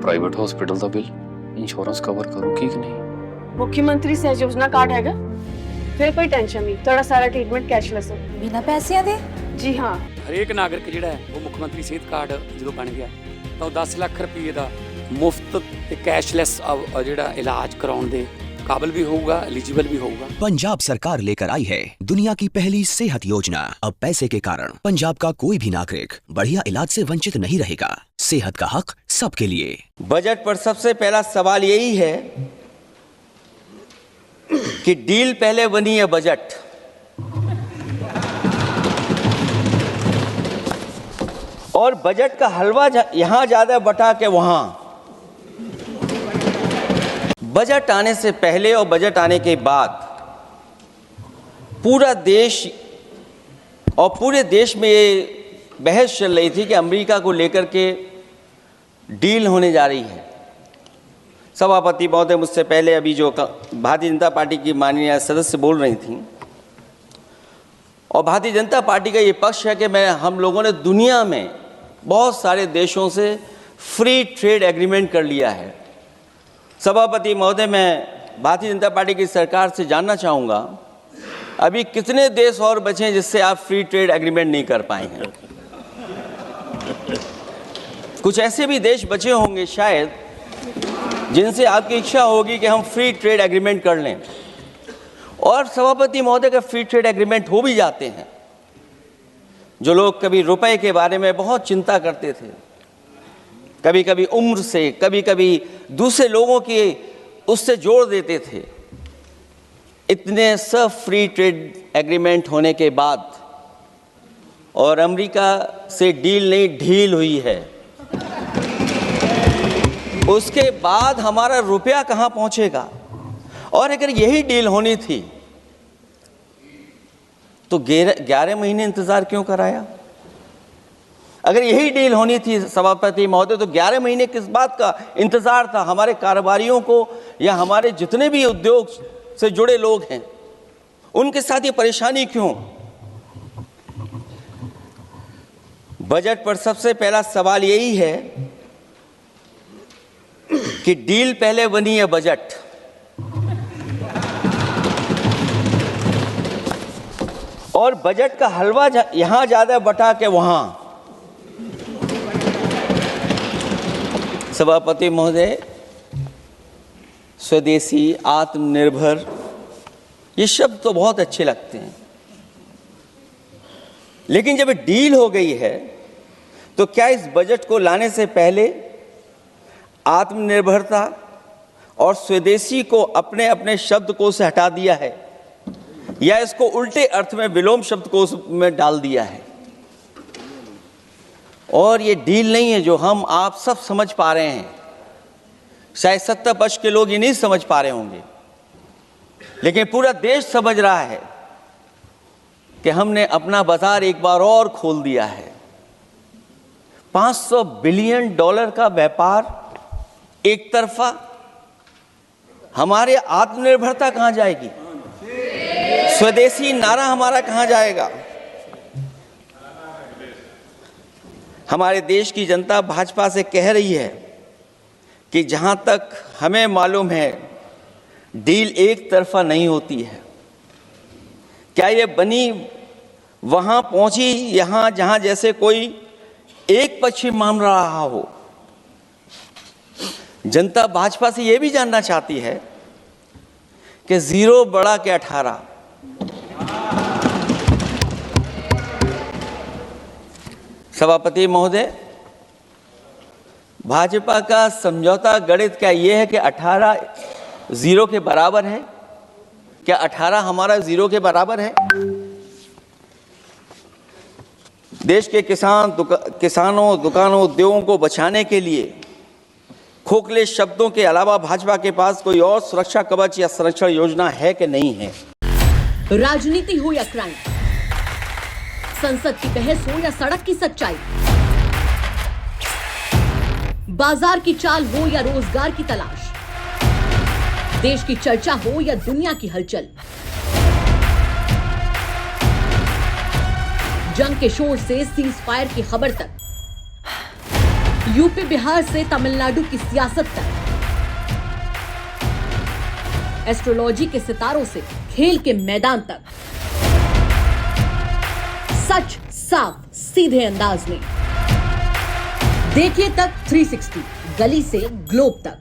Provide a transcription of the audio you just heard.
Private hospital ਦਾ bill insurance cover ਕਰੂਗੀ ਕਿ ਨਹੀਂ? मुख्यमंत्री सहयोजना कार्ड हैगा, फिर कोई टेंशन नहीं, थोड़ा सारा ट्रीटमेंट कैशलेस है। बिना पैसिਆਂ ਦੇ? जी हाँ। ਹਰੇਕ ਨਾਗਰਿਕ ਜਿਹੜਾ ਹੈ ਉਹ ਮੁੱਖ ਮੰਤਰੀ ਸਿਹਤ ਕਾਰਡ ਜਦੋਂ ਬਣ ਗਿਆ ਤਾਂ ਉਹ 10 ਲੱਖ ਰੁਪਏ ਦਾ ਮੁਫਤ ਤੇ ਕੈਸ਼ਲੈਸ ਜਿਹੜਾ ਇਲਾਜ ਕਰਾਉਣ ਦੇ काबिल भी होगा, एलिजिबल भी होगा। पंजाब सरकार लेकर आई है दुनिया की पहली सेहत योजना। अब पैसे के कारण पंजाब का कोई भी नागरिक बढ़िया इलाज से वंचित नहीं रहेगा। सेहत का हक सबके लिए। बजट पर सबसे पहला सवाल यही है कि डील पहले बनी है बजट। और बजट का हलवा यहां ज्यादा बटा के वहां। बजट आने से पहले और बजट आने के बाद पूरा देश और पूरे देश में ये बहस चल रही थी कि अमेरिका को लेकर के डील होने जा रही है। सभापति महोदय मुझसे पहले अभी जो भारतीय जनता पार्टी की माननीय सदस्य बोल रही थी, और भारतीय जनता पार्टी का ये पक्ष है कि हम लोगों ने दुनिया में बहुत सारे देशों से फ्री ट्रेड एग्रीमेंट कर लिया है। सभापति महोदय, मैं भारतीय जनता पार्टी की सरकार से जानना चाहूँगा, अभी कितने देश और बचे हैं जिससे आप फ्री ट्रेड एग्रीमेंट नहीं कर पाए हैं? कुछ ऐसे भी देश बचे होंगे शायद जिनसे आपकी इच्छा होगी कि हम फ्री ट्रेड एग्रीमेंट कर लें, और सभापति महोदय का फ्री ट्रेड एग्रीमेंट हो भी जाते हैं। जो लोग कभी रुपए के बारे में बहुत चिंता करते थे, कभी कभी उम्र से, कभी कभी दूसरे लोगों की उससे जोड़ देते थे, इतने सब फ्री ट्रेड एग्रीमेंट होने के बाद और अमेरिका से डील नहीं ढील हुई है, उसके बाद हमारा रुपया कहाँ पहुंचेगा? और अगर यही डील होनी थी तो 11 महीने इंतजार क्यों कराया? अगर यही डील होनी थी सभापति महोदय तो 11 महीने किस बात का इंतजार था? हमारे कारोबारियों को या हमारे जितने भी उद्योग से जुड़े लोग हैं उनके साथ ये परेशानी क्यों? बजट पर सबसे पहला सवाल यही है कि डील पहले बनी है बजट। और बजट का हलवा यहां ज्यादा बटा के वहां। सभापति महोदय, स्वदेशी, आत्मनिर्भर, ये शब्द तो बहुत अच्छे लगते हैं, लेकिन जब डील हो गई है तो क्या इस बजट को लाने से पहले आत्मनिर्भरता और स्वदेशी को अपने अपने शब्दकोश से हटा दिया है, या इसको उल्टे अर्थ में विलोम शब्दकोश में डाल दिया है? और ये डील नहीं है जो हम आप सब समझ पा रहे हैं, शायद 70 वर्ष के लोग ये नहीं समझ पा रहे होंगे, लेकिन पूरा देश समझ रहा है कि हमने अपना बाजार एक बार और खोल दिया है। $500 बिलियन का व्यापार एक तरफा, हमारे आत्मनिर्भरता कहां जाएगी? स्वदेशी नारा हमारा कहां जाएगा? हमारे देश की जनता भाजपा से कह रही है कि जहां तक हमें मालूम है डील एक तरफा नहीं होती है। क्या ये बनी वहां पहुंची यहां जहां जैसे कोई एक पक्षी मान रहा हो? जनता भाजपा से यह भी जानना चाहती है कि 0 बड़ा के 18। सभापति महोदय, भाजपा का समझौता गणित क्या ये है कि 18 0 के बराबर है? क्या 18 हमारा 0 के बराबर है? देश के किसानों, दुकानों, उद्योगों को बचाने के लिए खोखले शब्दों के अलावा भाजपा के पास कोई और सुरक्षा कवच या संरक्षण योजना है कि नहीं है? राजनीति हो या क्राइम, संसद की बहस हो या सड़क की सच्चाई, बाजार की चाल हो या रोजगार की तलाश, देश की चर्चा हो या दुनिया की हलचल, जंग के शोर से सीज फायर की खबर तक, यूपी बिहार से तमिलनाडु की सियासत तक, एस्ट्रोलॉजी के सितारों से खेल के मैदान तक, सच साफ सीधे अंदाज में। देखिए तक 360, गली से ग्लोब तक।